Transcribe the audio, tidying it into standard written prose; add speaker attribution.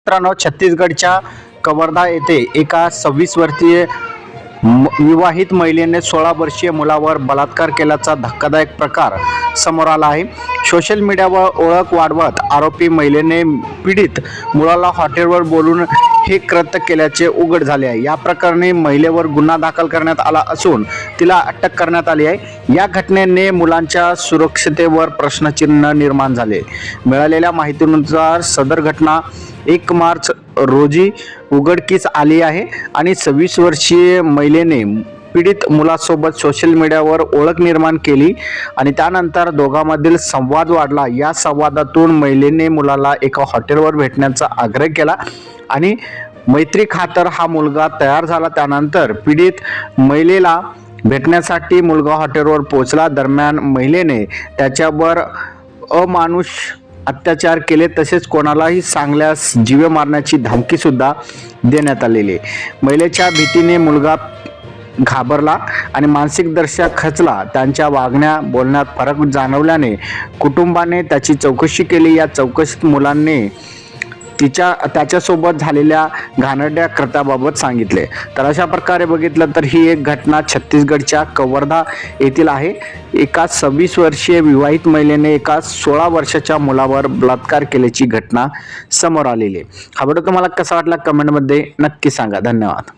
Speaker 1: मित्रांनो, छत्तीसगडच्या कवर्धा येथे एका 26 वर्षीय विवाहित महिलेने 16 वर्षीय मुलावर बलात्कार केल्याचा धक्कादायक प्रकार समोर आला आहे। सोशल मीडियावर ओळख वाढवत आरोपी महिलेने पीडित मुलाला हॉटेलवर बोलून हे कृत्य केल्याचे उघड झाले आहे। या प्रकरणी महिलेवर गुन्हा दाखल करण्यात आला असून तिला अटक करण्यात आली आहे। या घटनेने मुलांच्या सुरक्षिततेवर प्रश्नचिन्ह निर्माण झाले। मिळालेल्या माहितीनुसार सदर घटना 1 मार्च रोजी उघडकीस आली आहे आणि 26 वर्षीय महिलेने पीडित मुलासोबत सोशल मीडियावर ओळख निर्माण केली आणि त्यानंतर दोघांमधील संवाद वाढला। या संवादातून महिलेने मुलाला एका हॉटेलवर भेटण्याचा आग्रह केला आणि मैत्री खातर हा मुलगा तयार झाला। त्यानंतर पीडित महिलेला भेटण्यासाठी मुलगा हॉटेलवर पोहोचला। दरम्यान महिलेने त्याच्यावर अमानुष अत्याचार केले, तसेच कोणालाही सांगल्यास जीवे मारण्याची धमकी सुद्धा देण्यात आलेली। महिलेच्या भीतीने मुलगा घाबरला आणि मानसिकदृष्ट्या खचला। त्यांच्या वागण्या बोलण्यात फरक जाणवल्याने कुटुंबाने त्याची चौकशी केली। या चौकशीत मुलांनी त्याच्यासोबत झालेल्या घाणेरड्या कृत्याबाबत सांगितले। तर अशा प्रकारे बघितलं तर ही एक घटना छत्तीसगडच्या कवर्धा येथील आहे। एका 26 वर्षीय विवाहित महिलेने एका 16 वर्षाच्या मुलावर बलात्कार केल्याची घटना समोर आलेली आहे। हा व्हिडिओ तुम्हाला कसा वाटला कमेंटमध्ये नक्की सांगा। धन्यवाद।